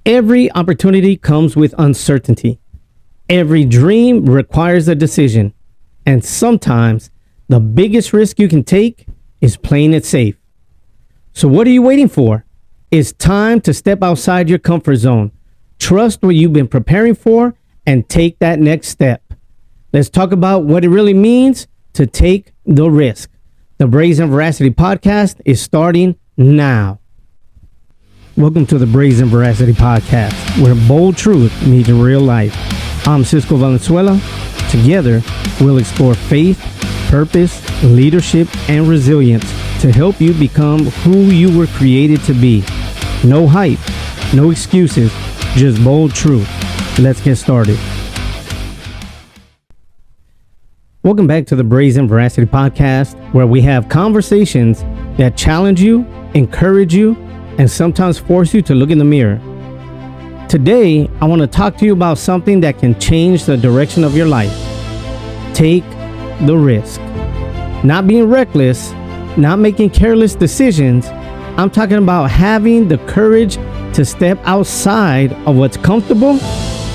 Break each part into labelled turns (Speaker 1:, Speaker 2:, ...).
Speaker 1: Every opportunity comes with uncertainty. Every dream requires a decision. And sometimes the biggest risk you can take is playing it safe. So what are you waiting for? It's time to step outside your comfort zone. Trust what you've been preparing for and take that next step. Let's talk about what it really means to take the risk. The Brazen Veracity podcast is starting now. Welcome to the Brazen Veracity podcast, where bold truth meets real life. I'm Cisco Valenzuela. Together, we'll explore faith, purpose, leadership, and resilience to help you become who you were created to be. No hype, no excuses, just bold truth. Let's get started. Welcome back to the Brazen Veracity podcast, where we have conversations that challenge you, encourage you, and sometimes force you to look in the mirror. Today, I want to talk to you about something that can change the direction of your life. Take the risk. Not being reckless, not making careless decisions. I'm talking about having the courage to step outside of what's comfortable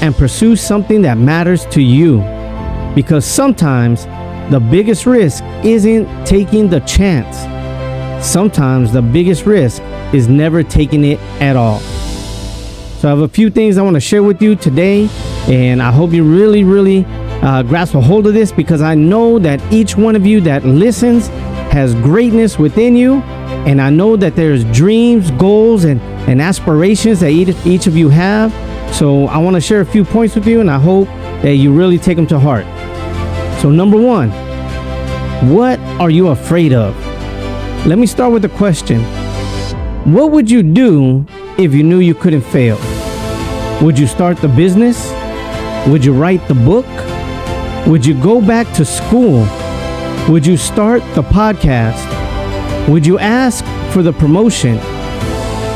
Speaker 1: and pursue something that matters to you. Because sometimes the biggest risk isn't taking the chance. Sometimes the biggest risk is never taking it at all. So I have a few things I want to share with you today, and I hope you really grasp a hold of this, because I know that each one of you that listens has greatness within you, and I know that there's dreams, goals, and aspirations that each of you have. So I want to share a few points with you, and I hope that you really take them to heart. So number one, what are you afraid of? Let me start with a question. What would you do if you knew you couldn't fail? Would you start the business? Would you write the book? Would you go back to school? Would you start the podcast? Would you ask for the promotion?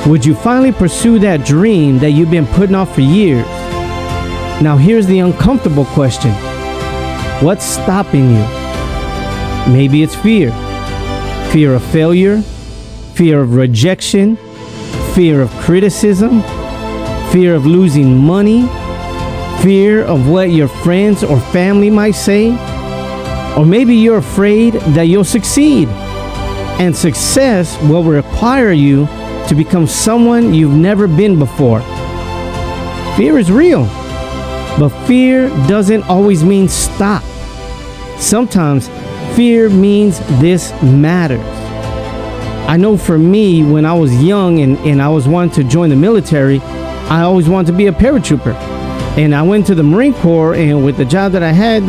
Speaker 1: Would you finally pursue that dream that you've been putting off for years? Now here's the uncomfortable question. What's stopping you? Maybe it's fear. Fear of failure, fear of rejection, fear of criticism, fear of losing money, fear of what your friends or family might say. Or maybe you're afraid that you'll succeed, and success will require you to become someone you've never been before. Fear is real, but fear doesn't always mean stop. Sometimes fear means this matters. I know for me, when I was young and I was wanting to join the military, I always wanted to be a paratrooper. And I went to the Marine Corps, and with the job that I had,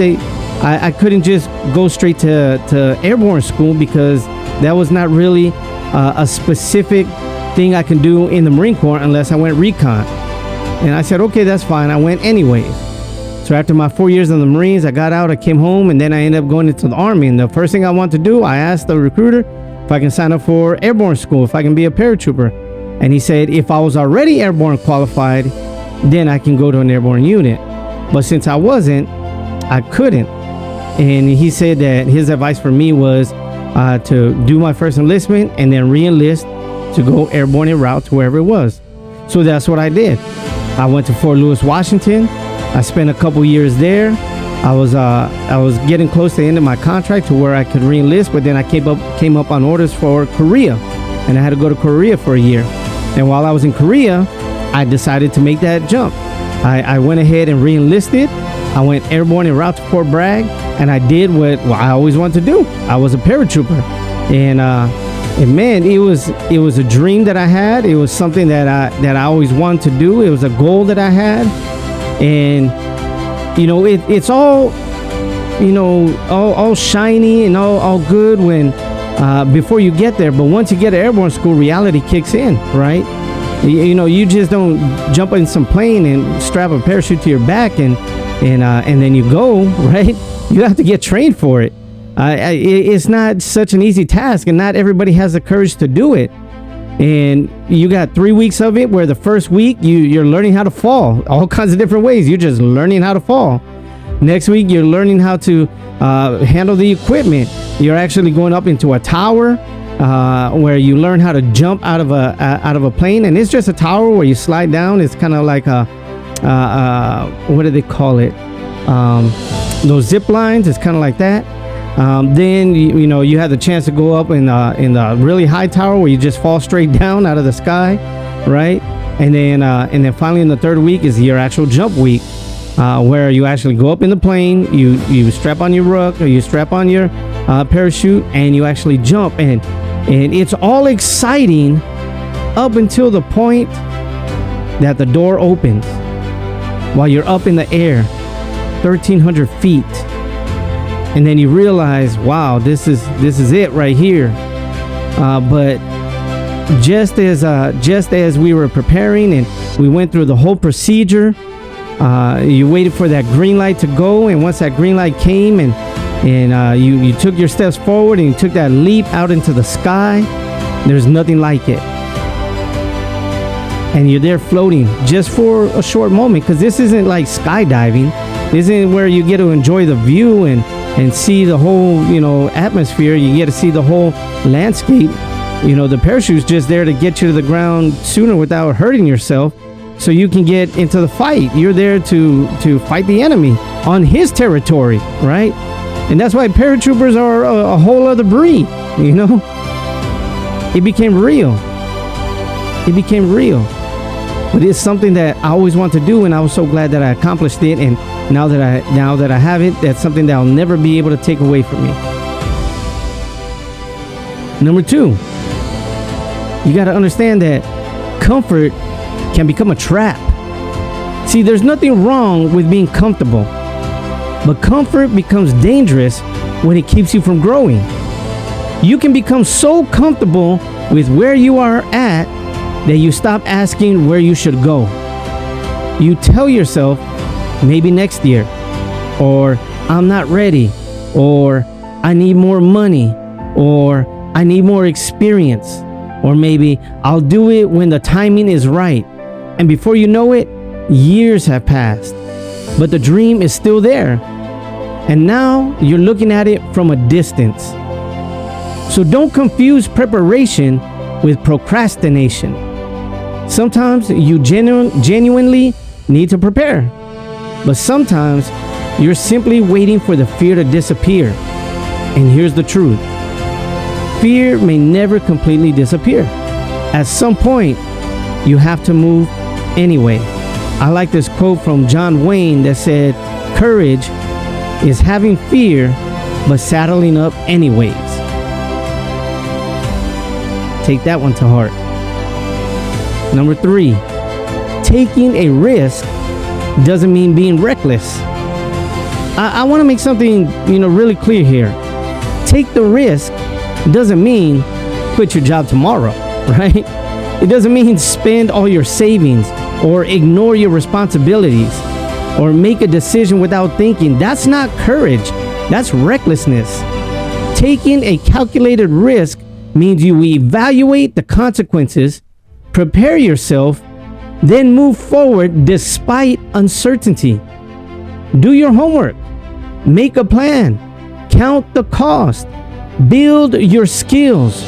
Speaker 1: I couldn't just go straight to airborne school, because that was not really a specific thing I can do in the Marine Corps unless I went recon. And I said, okay, that's fine. I went anyways. So after my 4 years in the Marines, I got out, I came home, and then I ended up going into the Army. And the first thing I wanted to do, I asked the recruiter if I can sign up for airborne school, if I can be a paratrooper. And he said if I was already airborne qualified, then I can go to an airborne unit. But since I wasn't, I couldn't. And he said that his advice for me was to do my first enlistment and then re-enlist to go airborne en route to wherever it was. So that's what I did. I went to Fort Lewis, Washington. I spent a couple years there. I was getting close to the end of my contract to where I could re-enlist, but then I came up on orders for Korea, and I had to go to Korea for a year. And while I was in Korea, I decided to make that jump. I went ahead and re-enlisted. I went airborne en route to Fort Bragg, and I did what I always wanted to do. I was a paratrooper, and man, it was a dream that I had. It was something that I always wanted to do. It was a goal that I had, and it's all all shiny and all good when before you get there. But once you get to airborne school, reality kicks in, right? You just don't jump in some plane and strap a parachute to your back and then you go, right? You have to get trained for it. It's not such an easy task, and not everybody has the courage to do it. And you got 3 weeks of it, where the first week you're learning how to fall all kinds of different ways. You're just learning how to fall. Next week, you're learning how to handle the equipment. You're actually going up into a tower. where you learn how to jump out of a plane, and it's just a tower where you slide down. It's kind of like a what do they call it? Those zip lines. It's kind of like that. Then you have the chance to go up in the really high tower where you just fall straight down out of the sky, right? And then finally in the third week is your actual jump week, where you actually go up in the plane, you strap on your ruck or you strap on your parachute, and you actually jump, and it's all exciting up until the point that the door opens while you're up in the air 1,300 feet, and then you realize, wow, this is it right here. But just as we were preparing and we went through the whole procedure, you waited for that green light to go, and once that green light came, and you took your steps forward and you took that leap out into the sky, there's nothing like it. And you're there floating just for a short moment, because this isn't like skydiving. This isn't where you get to enjoy the view and see the whole atmosphere. You get to see the whole landscape. The parachute's just there to get you to the ground sooner without hurting yourself, so you can get into the fight. You're there to fight the enemy on his territory, right? And that's why paratroopers are a whole other breed. It became real. But it's something that I always want to do, and I was so glad that I accomplished it. And now that I have it, that's something that I'll never be able to take away from me. Number 2, you got to understand that comfort can become a trap. See, there's nothing wrong with being comfortable, but comfort becomes dangerous when it keeps you from growing. You can become so comfortable with where you are at that you stop asking where you should go. You tell yourself, maybe next year, or I'm not ready, or I need more money, or I need more experience, or maybe I'll do it when the timing is right. And before you know it, years have passed, but the dream is still there. And now you're looking at it from a distance. So don't confuse preparation with procrastination. Sometimes you genuinely need to prepare, but sometimes you're simply waiting for the fear to disappear. And here's the truth. Fear may never completely disappear. At some point, you have to move anyway. I like this quote from John Wayne that said, "Courage is having fear, but saddling up anyways." Take that one to heart. Number 3, taking a risk doesn't mean being reckless. I want to make something, really clear here. Take the risk doesn't mean quit your job tomorrow, right? It doesn't mean spend all your savings or ignore your responsibilities or make a decision without thinking. That's not courage. That's recklessness. Taking a calculated risk means you evaluate the consequences, prepare yourself, then move forward despite uncertainty. Do your homework. Make a plan. Count the cost. Build your skills.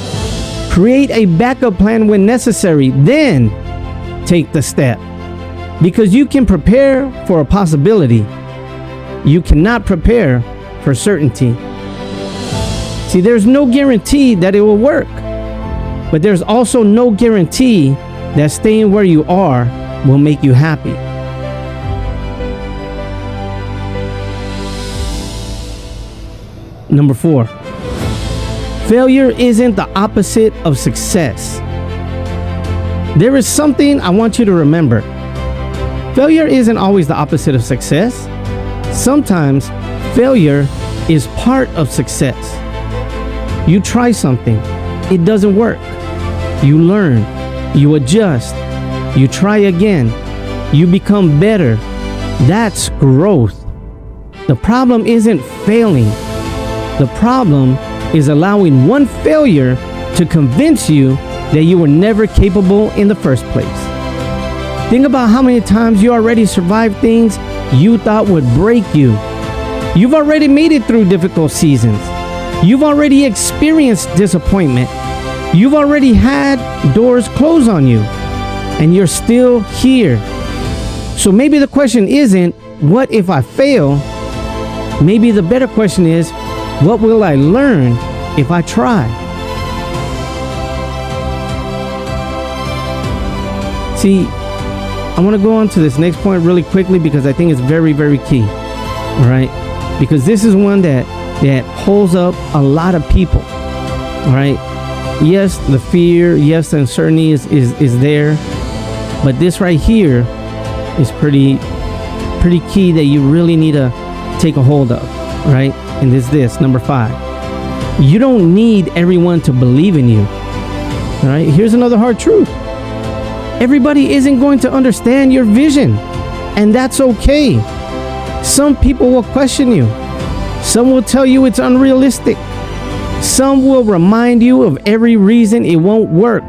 Speaker 1: Create a backup plan when necessary. Then take the step. Because you can prepare for a possibility. You cannot prepare for certainty. See, there's no guarantee that it will work. But there's also no guarantee that staying where you are will make you happy. Number 4, failure isn't the opposite of success. There is something I want you to remember. Failure isn't always the opposite of success. Sometimes failure is part of success. You try something, it doesn't work. You learn, you adjust, you try again, you become better. That's growth. The problem isn't failing. The problem is allowing one failure to convince you that you were never capable in the first place. Think about how many times you already survived things you thought would break you. You've already made it through difficult seasons. You've already experienced disappointment. You've already had doors close on you, and you're still here. So maybe the question isn't, what if I fail? Maybe the better question is, what will I learn if I try? See, I want to go on to this next point really quickly because I think it's very, very key. All right? Because this is one that holds up a lot of people. All right? Yes, the fear, yes, the uncertainty is there. But this right here is pretty key that you really need to take a hold of. Right? And this, number 5. You don't need everyone to believe in you. All right? Here's another hard truth. Everybody isn't going to understand your vision, and that's okay. Some people will question you. Some will tell you it's unrealistic. Some will remind you of every reason it won't work.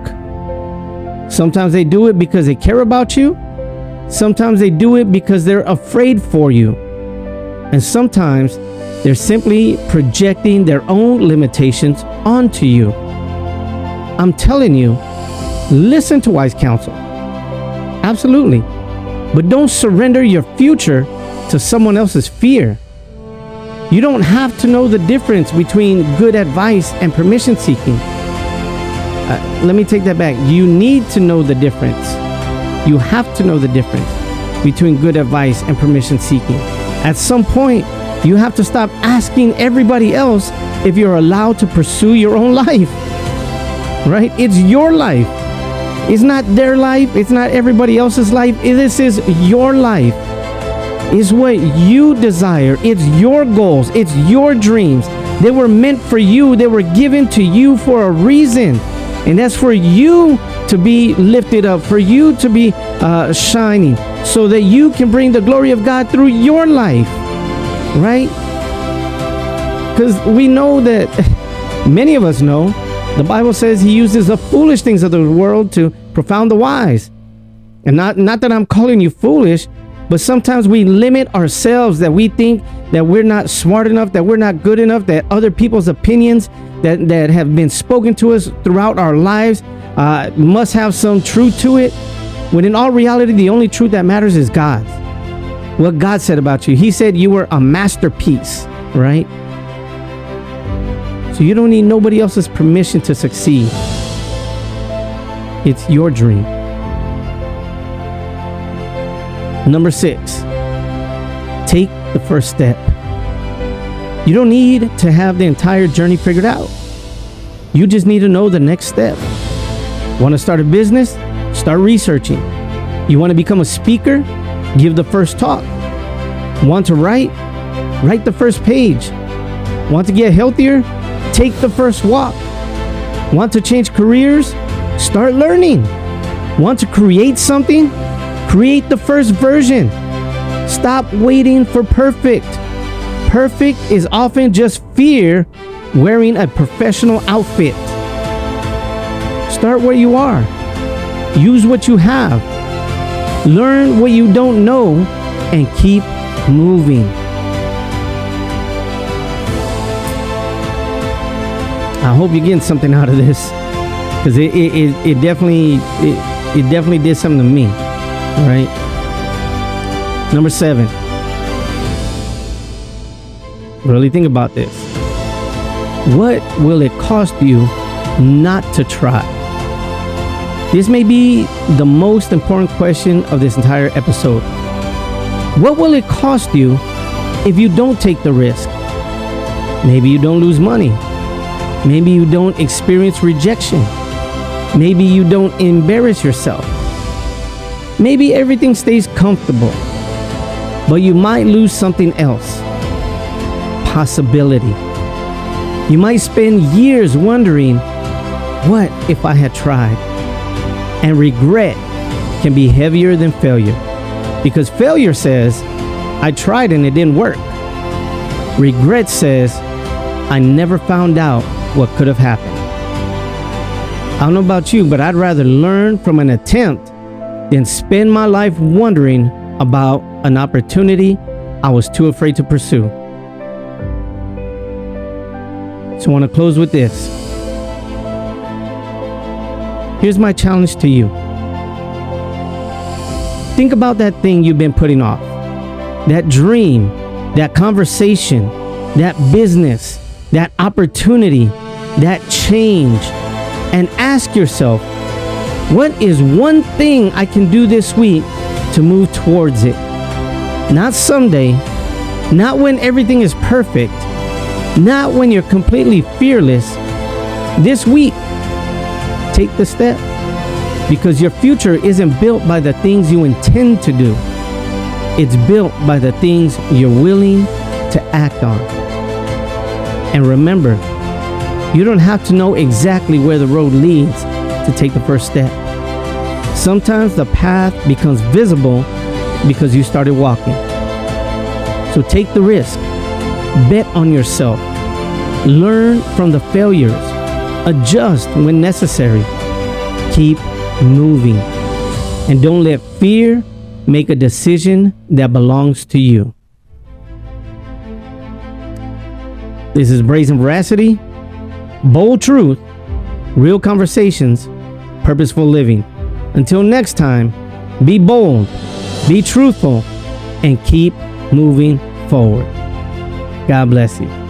Speaker 1: Sometimes they do it because they care about you. Sometimes they do it because they're afraid for you. And sometimes they're simply projecting their own limitations onto you. I'm telling you, listen to wise counsel. Absolutely. But don't surrender your future to someone else's fear. You don't have to know the difference between good advice and permission seeking. Let me take that back. You need to know the difference. You have to know the difference between good advice and permission seeking. At some point, you have to stop asking everybody else if you're allowed to pursue your own life. Right? It's your life. It's not their life. It's not everybody else's life. This is your life. It's what you desire. It's your goals. It's your dreams. They were meant for you. They were given to you for a reason. And that's for you to be lifted up, for you to be shining, so that you can bring the glory of God through your life. Right? Because we know that, many of us know, the Bible says he uses the foolish things of the world to profound the wise. And not that I'm calling you foolish, but sometimes we limit ourselves, that we think that we're not smart enough, that we're not good enough, that other people's opinions that have been spoken to us throughout our lives must have some truth to it. When in all reality, the only truth that matters is God's. What God said about you. He said you were a masterpiece, right? So you don't need nobody else's permission to succeed. It's your dream. Number 6, take the first step. You don't need to have the entire journey figured out. You just need to know the next step. Want to start a business? Start researching. You want to become a speaker? Give the first talk. Want to write? Write the first page. Want to get healthier? Take the first walk. Want to change careers? Start learning. Want to create something? Create the first version. Stop waiting for perfect. Perfect is often just fear wearing a professional outfit. Start where you are. Use what you have. Learn what you don't know and keep moving. I hope you're getting something out of this, because it definitely did something to me. All right. Number 7. Really think about this. What will it cost you not to try? This may be the most important question of this entire episode. What will it cost you if you don't take the risk? Maybe you don't lose money. Maybe you don't experience rejection. Maybe you don't embarrass yourself. Maybe everything stays comfortable, but you might lose something else. Possibility. You might spend years wondering, what if I had tried? And regret can be heavier than failure, because failure says, I tried and it didn't work. Regret says, I never found out what could have happened. I don't know about you, but I'd rather learn from an attempt than spend my life wondering about an opportunity I was too afraid to pursue. So I want to close with this. Here's my challenge to you. Think about that thing you've been putting off, that dream, that conversation, that business, that opportunity, that change, and ask yourself, what is one thing I can do this week to move towards it? Not someday, not when everything is perfect, not when you're completely fearless. This week, take the step, because your future isn't built by the things you intend to do. It's built by the things you're willing to act on. And remember, you don't have to know exactly where the road leads to take the first step. Sometimes the path becomes visible because you started walking. So take the risk, bet on yourself, learn from the failures, adjust when necessary, keep moving, and don't let fear make a decision that belongs to you. This is Brazen Veracity, bold truth, real conversations, purposeful living. Until next time, be bold, be truthful, and keep moving forward. God bless you.